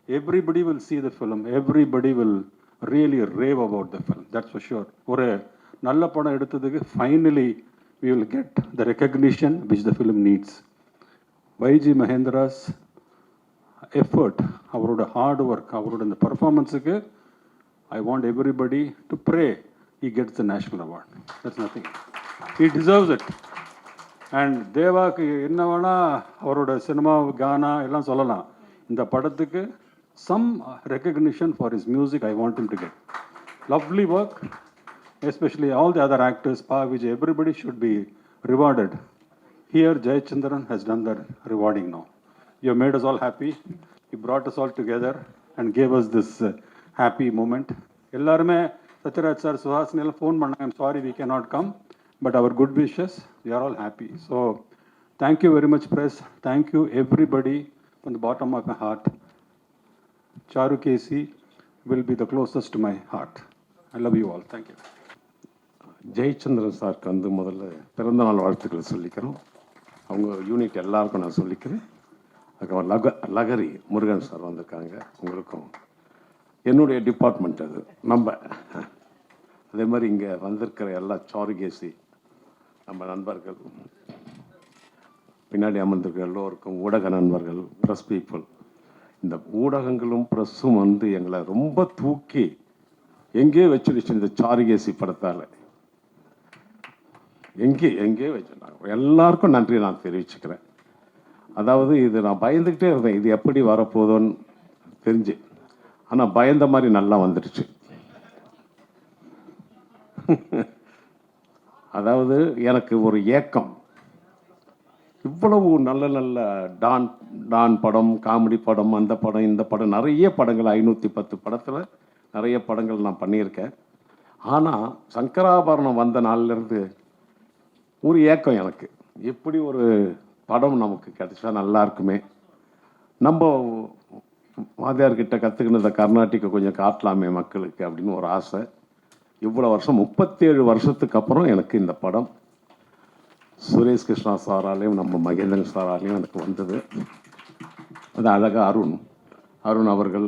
Speaker 4: Everybody will see the film. Everybody will really rave about the film. That's for sure. ஒரு நல்ல படம் எடுத்ததுக்கு finally we will get the recognition which the film needs. YG Mahendra's effort, அவரோட hard work, அவரோட இந்த பர்ஃபார்மன்ஸுக்கு I want everybody to pray he gets the national award. That's nothing. He deserves it. And தேவாக்கு என்ன வேணால் அவரோட cinema கானா எல்லாம் சொல்லலாம், இந்த படத்துக்கு some recognition for his music I want him to get. Lovely work, especially all the other actors, Pa Vijay, everybody should be rewarded. Here Jayachandran has done the rewarding now. You have made us all happy. You brought us all together and gave us this happy moment. எல்லாருமே Sathyaraj sir, Suhasini எல்லாம் phone பண்ணாங்க, I'm sorry we can not come, but அவர் good wishes, we are all happy. So Thank you very much, press. Thank you, everybody, from the bottom of my heart. Charu Kesi will be the closest to my heart. I love you all. Thank you.
Speaker 5: Jayachandran சாருக்கு வந்து முதல்ல பிறந்தநாள் வாழ்த்துக்கள் சொல்லிக்கிறோம். அவங்க unit எல்லாருக்கும் நான் சொல்லிக்கிறேன். அதுக்கப்புறம் லகரி முருகன் சார் வந்திருக்காங்க, உங்களுக்கும். என்னுடைய டிபார்ட்மெண்ட் அது நம்ம. அதே மாதிரி இங்கே வந்திருக்கிற எல்லா சாருகேசி நம்ம நண்பர்கள், பின்னாடி அமர்ந்திருக்கிற எல்லோருக்கும் ஊடக நண்பர்கள், ப்ரெஸ் பீப்புள். இந்த ஊடகங்களும் ப்ரெஸ்ஸும் வந்து எங்களை ரொம்ப தூக்கி எங்கேயோ வச்சுடுச்சு இந்த சாருகேசி படத்தால். எங்கேயோ வச்சுருந்தாங்க. எல்லாருக்கும் நன்றி நான் தெரிவிச்சுக்கிறேன். அதாவது இது நான் பயந்துக்கிட்டே இருந்தேன், இது எப்படி வரப்போதோன்னு தெரிஞ்சு. ஆனால் பயந்த மாதிரி நல்லா வந்துடுச்சு. அதாவது எனக்கு ஒரு ஏக்கம், இவ்வளவு நல்ல நல்ல டான் படம், காமெடி படம், அந்த படம், இந்த படம், நிறைய படங்கள் 510 படத்தில் நிறைய படங்கள் நான் பண்ணியிருக்கேன். ஆனால் சங்கராபரணம் வந்த நாள்லேருந்து ஒரு ஏக்கம் எனக்கு, எப்படி ஒரு படம் நமக்கு கிடைச்சா நல்லா இருக்குமே, நம்ம வாத்தியார்கிட்ட கற்றுக்கினத கர்நாட்டிக்கை கொஞ்சம் காட்டலாமே மக்களுக்கு அப்படின்னு ஒரு ஆசை. இவ்வளோ வருஷம் 37 வருஷத்துக்கு அப்புறம் எனக்கு இந்த படம் சுரேஷ் கிருஷ்ணா சாராலையும் நம்ம மகேந்திரன் சாராலையும் எனக்கு வந்தது. அது அழகாக அருண் அவர்கள்,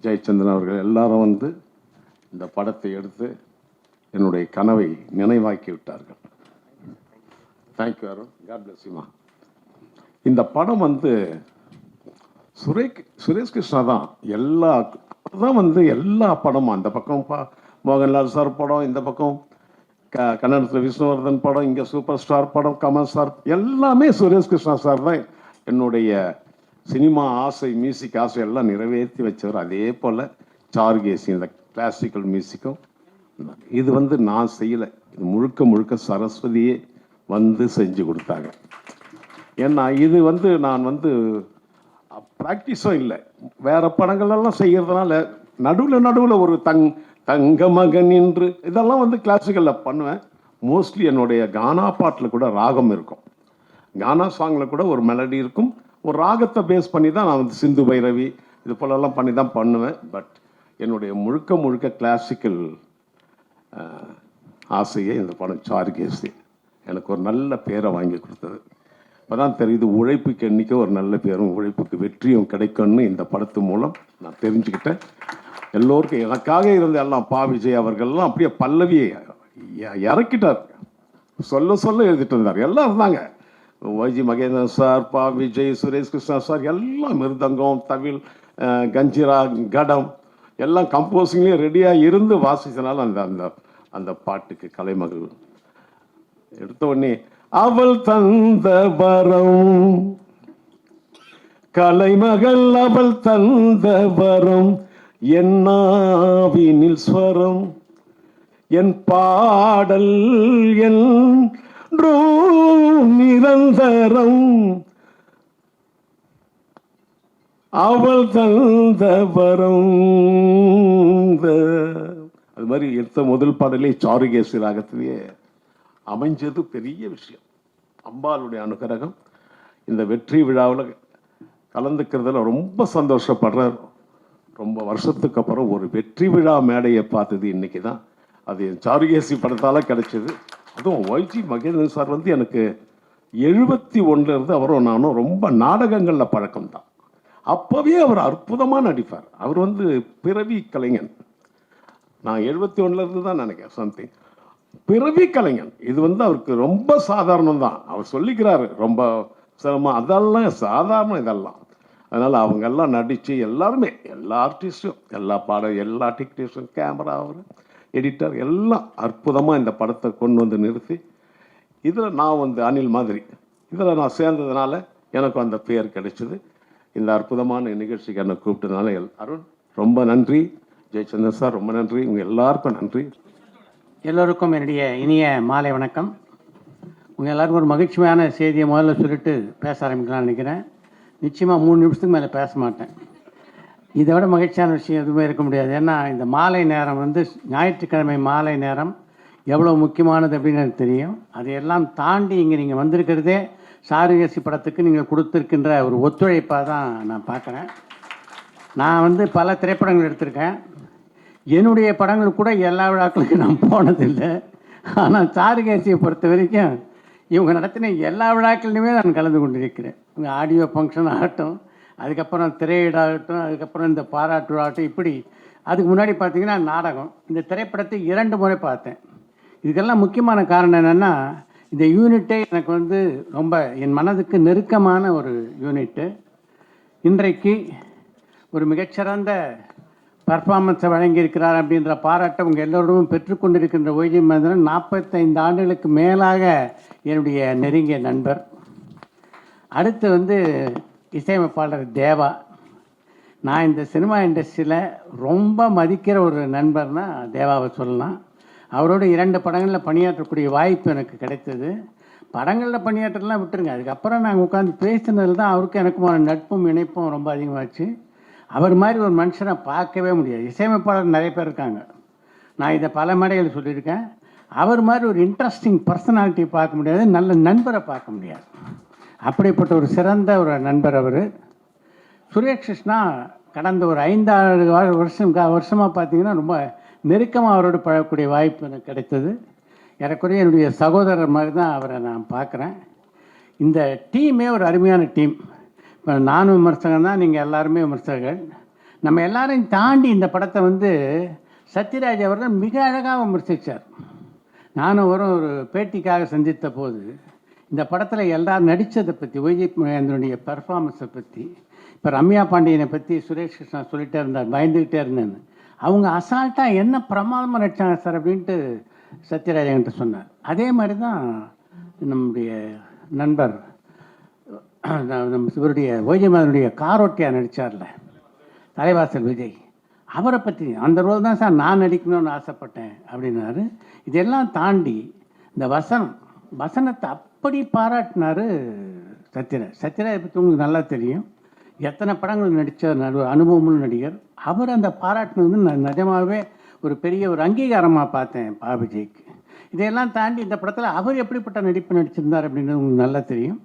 Speaker 5: ஜெயச்சந்திரன் அவர்கள் எல்லாரும் வந்து இந்த படத்தை எடுத்து என்னுடைய கனவை நினைவாக்கி விட்டார்கள். தேங்க்யூ அருண், காட் பிளஸ் யூமா. இந்த படம் வந்து சுரேஷ் கிருஷ்ணா தான் எல்லா படமும், அந்த பக்கம் மோகன்லால் சார் படம், இந்த பக்கம் கன்னடத்தில் விஷ்ணுவர்தன் படம், இங்கே சூப்பர் ஸ்டார் படம், கமல் சார், எல்லாமே சுரேஷ் கிருஷ்ணா சார் தான் என்னுடைய சினிமா ஆசை, மியூசிக் ஆசை எல்லாம் நிறைவேற்றி வச்சவர். அதே போல் சாருகேசி இந்த கிளாசிக்கல் மியூசிக்கும் இது வந்து நான் செய்யலை, இது முழுக்க சரஸ்வதியே வந்து செஞ்சு கொடுத்தாங்க. ஏன்னா இது வந்து நான் வந்து ப்ராக்டிஸும் இல்லை, வேறு படங்கள்லாம் செய்கிறதுனால நடுவில் ஒரு தங்க மகன் என்று இதெல்லாம் வந்து கிளாசிக்கலில் பண்ணுவேன். மோஸ்ட்லி என்னுடைய கானா பாட்டில் கூட ராகம் இருக்கும், கானா சாங்கில் கூட ஒரு மெலடி இருக்கும், ஒரு ராகத்தை பேஸ் பண்ணி தான் நான் வந்து சிந்து பைரவி இது போலெல்லாம் பண்ணி தான் பண்ணுவேன். பட் என்னுடைய முழுக்க கிளாசிக்கல் ஆசையே இந்த படம் சாருகேசி எனக்கு ஒரு நல்ல பேரை வாங்கி கொடுத்தது. இப்போ தான் தெரியுது, உழைப்புக்கு என்றைக்கோ ஒரு நல்ல பேரும் உழைப்புக்கு வெற்றியும் கிடைக்கும்னு இந்த படத்து மூலம் நான் தெரிஞ்சுக்கிட்டேன். எல்லோருக்கும் எனக்காக இருந்த எல்லாம் விஜய் அவர்கள்லாம் அப்படியே பல்லவியை இறக்கிட்டார், சொல்ல எழுதிட்டு இருந்தார். எல்லாம் இருந்தாங்க, YG Mahendran sir, Vijay, Suresh Krishna sir, எல்லாம் மிருதங்கம், தவில், கஞ்சிரா, கடம் எல்லாம் கம்போசிங்லேயும் ரெடியாக இருந்து வாசித்தனால அந்த அந்த அந்த பாட்டுக்கு கலைமகள் எடுத்த உடனே அவள் தந்த வரம், கலைமகள் அவள் தந்த வரம், என்னாவினில் ஸ்வரம், என் பாடல் என்றும் நிரந்தரம், அவள் தந்த வரம். அது மாதிரி எடுத்த முதல் பாடலே சாருகேசி ராகத்திலேயே அமைஞ்சது பெரிய விஷயம். அம்பாளுடைய அனுகிரகம். இந்த வெற்றி விழாவில் கலந்துக்கிறதுல ரொம்ப சந்தோஷப்படுறார். ரொம்ப வருஷத்துக்கு அப்புறம் ஒரு வெற்றி விழா மேடையை பார்த்தது இன்னைக்கு தான். அது என் சாருகேசி படத்தால் கிடைச்சது. அதுவும் ஒய்ஜி மகேந்திரன் சார் வந்து எனக்கு 71 அவரும் நானும் ரொம்ப நாடகங்களில் பழக்கம் தான். அப்போவே அவர் அற்புதமாக நடிப்பார். அவர் வந்து பிறவி கலைஞன். நான் 71 தான் நினைக்கிறேன் சம்திங். பிறவி கலைஞன். இது வந்து அவருக்கு ரொம்ப சாதாரணம் தான். அவர் சொல்லிக்கிறாரு ரொம்ப சிரமம், அதெல்லாம் சாதாரணம் இதெல்லாம். அதனால் அவங்கெல்லாம் நடித்து எல்லாருமே, எல்லா ஆர்டிஸ்டும், எல்லா எல்லா டெக்னீஷியன், கேமரா, அவர் எடிட்டர் எல்லாம் அற்புதமாக இந்த படத்தை கொண்டு வந்து நிறுத்தி, இதில் நான் வந்து அனில் மாதிரி இதில் நான் சேர்ந்ததுனால எனக்கு அந்த பேர் கிடைச்சிது. இந்த அற்புதமான நிகழ்ச்சிக்கு என்னை கூப்பிட்டதுனால அருண் ரொம்ப நன்றி, ஜெயச்சந்திரன் சார் ரொம்ப நன்றி, உங்கள் எல்லாருக்கும் நன்றி.
Speaker 6: எல்லோருக்கும் என்னுடைய இனிய மாலை வணக்கம். உங்கள் எல்லாருக்கும் ஒரு மகிழ்ச்சியான செய்தியை முதல்ல சொல்லிட்டு பேச ஆரம்பிக்கலாம்னு நினைக்கிறேன். நிச்சயமாக 3 நிமிஷத்துக்கு மேலே பேச மாட்டேன். இதை விட மகிழ்ச்சியான விஷயம் எதுவுமே இருக்க முடியாது. ஏன்னா இந்த மாலை நேரம் வந்து ஞாயிற்றுக்கிழமை மாலை நேரம் எவ்வளோ முக்கியமானது அப்படின்னு எனக்கு தெரியும். அதையெல்லாம் தாண்டி இங்கே நீங்கள் வந்திருக்கிறதே சாருகேசி படத்துக்கு நீங்கள் கொடுத்துருக்கின்ற ஒரு ஒத்துழைப்பாக தான் நான் பார்க்குறேன். நான் வந்து பல திரைப்படங்கள் எடுத்திருக்கேன். என்னுடைய படங்கள் கூட எல்லா விழாக்களுக்கும் நான் போனதில்லை. ஆனால் சாருகேசியை பொறுத்த வரைக்கும் இவங்க நடத்தின எல்லா விழாக்கள்லையுமே நான் கலந்து கொண்டிருக்கிறேன். இந்த ஆடியோ ஃபங்க்ஷன் ஆகட்டும், அதுக்கப்புறம் திரையிடாகட்டும், அதுக்கப்புறம் இந்த பாராட்டு விழாகட்டும், இப்படி. அதுக்கு முன்னாடி பார்த்தீங்கன்னா நாடகம். இந்த திரைப்படத்தை 2 முறை பார்த்தேன். இதுக்கெல்லாம் முக்கியமான காரணம் என்னென்னா, இந்த யூனிட்டே எனக்கு வந்து ரொம்ப என் மனதுக்கு நெருக்கமான ஒரு யூனிட்டு. இன்றைக்கு ஒரு மிகச்சிறந்த பர்ஃபார்மன்ஸை வழங்கியிருக்கிறார் அப்படின்ற பாராட்டை உங்கள் எல்லோரும் பெற்றுக்கொண்டிருக்கின்ற ஒய்ஜி மகேந்திரன் 45 ஆண்டுகளுக்கு மேலாக என்னுடைய நெருங்கிய நண்பர். அடுத்து வந்து இசையமைப்பாளர் தேவா. நான் இந்த சினிமா இண்டஸ்ட்ரியில் ரொம்ப மதிக்கிற ஒரு நண்பர்னால் தேவாவை சொல்லலாம். அவரோட 2 படங்களில் பணியாற்றக்கூடிய வாய்ப்பு எனக்கு கிடைத்தது. படங்களில் பணியாற்றலாம் விட்டுருங்க, அதுக்கப்புறம் நாங்கள் உட்காந்து பேசினதில் தான் அவருக்கும் எனக்குமான நட்பும் இணைப்பும் ரொம்ப அதிகமாச்சு. அவர் மாதிரி ஒரு மனுஷனை பார்க்கவே முடியாது. இசையமைப்பாளர் நிறைய பேர் இருக்காங்க, நான் இதை பல மேடைகள் சொல்லியிருக்கேன். அவர் மாதிரி ஒரு இன்ட்ரெஸ்டிங் பர்சனாலிட்டி பார்க்க முடியாது, நல்ல நண்பரை பார்க்க முடியாது. அப்படிப்பட்ட ஒரு சிறந்த ஒரு நண்பர் அவர். சுரேஷ் கிருஷ்ணா கடந்த ஒரு 5-6 வருஷமாக பார்த்தீங்கன்னா ரொம்ப நெருக்கமாக அவரோடு பழகக்கூடிய வாய்ப்பு எனக்கு கிடைத்தது. ஏறக்குறைய என்னுடைய சகோதரர் மாதிரி தான் அவரை நான் பார்க்குறேன். இந்த டீமே ஒரு அருமையான டீம். இப்போ நானும் விமர்சகன் தான், நீங்கள் எல்லாருமே விமர்சகர்கள். நம்ம எல்லாரையும் தாண்டி இந்த படத்தை வந்து சத்யராஜ் அவர்கள் மிக அழகாக விமர்சித்தார். நானும் ஒரு பேட்டிக்காக சந்தித்த போது இந்த படத்தில் எல்லாரும் நடித்ததை பற்றி, ஒய்ஜி மகேந்திரனுடைய பர்ஃபார்மன்ஸை பற்றி, இப்போ ரம்யா பாண்டியனை பற்றி சுரேஷ் கிருஷ்ணா சொல்லிகிட்டே இருந்தார், பயந்துக்கிட்டே இருந்தேன்னு. அவங்க அசால்ட்டாக என்ன பிரமாதமாக நடித்தாங்க சார் அப்படின்ட்டு சத்யராஜ் என்கிட்ட சொன்னார். அதே மாதிரி தான் நம்முடைய நண்பர் நம்ம இவருடைய ஒய்ஜி மகேந்திரனுடைய காரோட்டியாக நடித்தார்ல தலைவாசல் விஜய், அவரை பற்றி அந்த ரோல் தான் சார் நான் நடிக்கணும்னு ஆசைப்பட்டேன் அப்படின்னாரு. இதெல்லாம் தாண்டி இந்த வசனத்தை அப்படி பாராட்டினார் சத்யராஜ். சத்யராஜ் பற்றி உங்களுக்கு நல்லா தெரியும், எத்தனை படங்கள் நடித்த அனுபவமுள்ள நடிகர். அவர் அந்த பாராட்டினது வந்து நான் நிஜமாகவே ஒரு பெரிய ஒரு அங்கீகாரமாக பார்த்தேன் விஜய்க்கு. இதையெல்லாம் தாண்டி இந்த படத்தில் அவர் எப்படிப்பட்ட நடிப்பு நடிச்சிருந்தார் அப்படின்றது உங்களுக்கு நல்லா தெரியும்.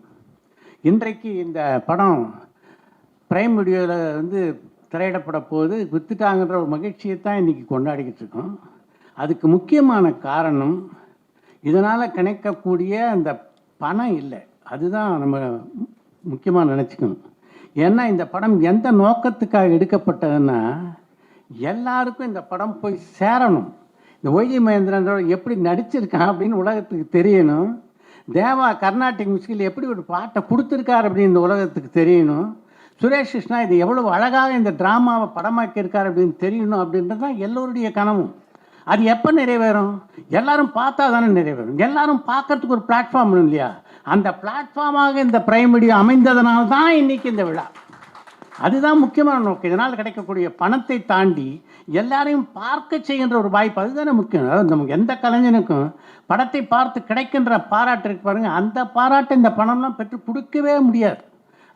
Speaker 6: இன்றைக்கு இந்த படம் பிரைம் வீடியோவில் வந்து திரையிடப்பட போது வித்துட்டாங்கன்ற ஒரு மகிழ்ச்சியை தான் இன்றைக்கி கொண்டாடிக்கிட்டு இருக்கோம். அதுக்கு முக்கியமான காரணம் இதனால் கிடைக்கக்கூடிய அந்த பணம் இல்லை, அதுதான் நம்ம முக்கியமாக நினச்சிக்கணும். ஏன்னா இந்த படம் எந்த நோக்கத்துக்காக எடுக்கப்பட்டதுன்னா, எல்லாருக்கும் இந்த படம் போய் சேரணும். இந்த ஒய்ஜி மகேந்திரன் எப்படி நடிச்சிருக்கான் அப்படின்னு உலகத்துக்கு தெரியணும். தேவா கர்நாடிக் மியூசிக்கில் எப்படி ஒரு பாட்டை கொடுத்துருக்கார் அப்படின்னு இந்த உலகத்துக்கு தெரியணும். சுரேஷ் கிருஷ்ணா இது எவ்வளவு அழகாக இந்த ட்ராமாவை படமாக்கியிருக்கார் அப்படின்னு தெரியணும் அப்படின்றது தான் எல்லோருடைய கனவும். அது எப்போ நிறைவேறும்? எல்லாரும் பார்த்தா தானே நிறைவேறும். எல்லாரும் பார்க்கறதுக்கு ஒரு பிளாட்ஃபார்ம் இல்லையா? அந்த பிளாட்ஃபார்மாக இந்த பிரைம் வீடியோ அமைந்ததனால தான் இன்றைக்கி இந்த விழா. அதுதான் முக்கியமான நோக்கம். இதனால் கிடைக்கக்கூடிய பணத்தை தாண்டி எல்லாரையும் பார்க்க செய்கின்ற ஒரு வாய்ப்பு, அதுதானே முக்கியம். அதாவது நமக்கு எந்த கலைஞனுக்கும் படத்தை பார்த்து கிடைக்கின்ற பாராட்டு இருக்கு பாருங்கள், அந்த பாராட்டை இந்த பணம்லாம் பெற்று கொடுக்கவே முடியாது.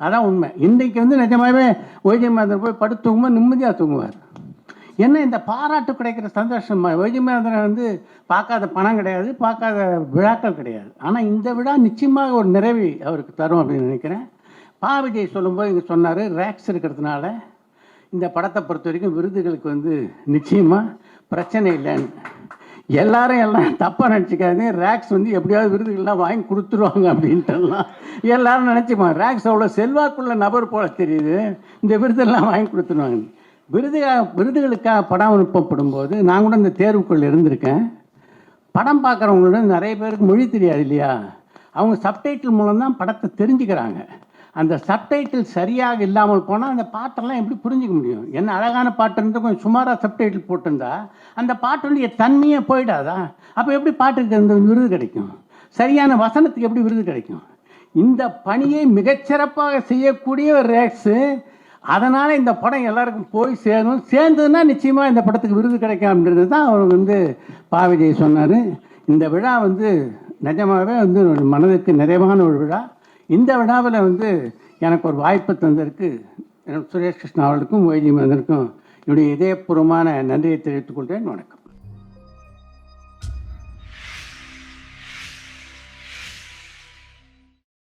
Speaker 6: அதான் உண்மை. இன்றைக்கு வந்து நிஜமாகவே ஒய்ஜி மகேந்திரன் போய் படுத்து தூங்கும்போது நிம்மதியாக தூங்குவார். என்ன இந்த பாராட்டு கிடைக்கிற சந்தோஷம். ஒய்ஜி மகேந்திரன் வந்து பார்க்காத பணம் கிடையாது, பார்க்காத விழாக்கள் கிடையாது. ஆனால் இந்த விழா நிச்சயமாக ஒரு நிறைவு அவருக்கு தரும் அப்படின்னு நினைக்கிறேன். விஜய் சொல்லும்போது இங்கே சொன்னார், ரேக்ஸ் இருக்கிறதுனால இந்த படத்தை பொறுத்த வரைக்கும் விருதுகளுக்கு வந்து நிச்சயமாக பிரச்சனை இல்லைன்னு. எல்லாம் தப்பாக நினச்சிக்காதீங்க, ரேக்ஸ் வந்து எப்படியாவது விருதுகள்லாம் வாங்கி கொடுத்துருவாங்க அப்படின்ட்டுலாம் எல்லாரும் நினச்சிப்பாங்க. ரேக்ஸ் அவ்வளோ செல்வாக்குள்ள நபர் போல தெரியுது, இந்த விருதெல்லாம் வாங்கி கொடுத்துருவாங்க. விருதுகளுக்காக படம் அனுப்பப்படும் போது நான் கூட இந்த தேர்வுக்குள்ள இருந்திருக்கேன். படம் பார்க்குறவங்களோட நிறைய பேருக்கு மொழி தெரியாது இல்லையா? அவங்க சப்டைட்டில் மூலம் தான் படத்தை தெரிஞ்சுக்கிறாங்க. அந்த சப்டைட்டில் சரியாக இல்லாமல் போனால் அந்த பாட்டெல்லாம் எப்படி புரிஞ்சிக்க முடியும்? என்ன அழகான பாட்டுன்ட்டு கொஞ்சம் சுமாராக சப்டைட்டில் போட்டிருந்தா அந்த பாட்டுடைய தன்மையே போயிடாதா? அப்போ எப்படி பாட்டுக்கு அந்த விருது கிடைக்கும்? சரியான வசனத்துக்கு எப்படி விருது கிடைக்கும்? இந்த பணியை மிகச்சிறப்பாக செய்யக்கூடிய ஒரு ரேக்ஸு. அதனால் இந்த படம் எல்லாருக்கும் போய் சேரும். சேர்ந்ததுன்னா நிச்சயமாக இந்த படத்துக்கு விருது கிடைக்கும் அப்படின்றது தான் அவர் வந்து விஜய் சொன்னார். இந்த விழா வந்து நிஜமாகவே வந்து மனதுக்கு நிறைவான ஒரு விழா. இந்த விழாவில் வந்து எனக்கு ஒரு வாய்ப்பு தந்ததற்கு சுரேஷ் கிருஷ்ணா அவர்களுக்கும் ஒய்ஜி மகேந்திரனுக்கும் என்னுடைய இதயபூர்வமான நன்றியை தெரிவித்துக் கொள்கிறேன். வணக்கம்.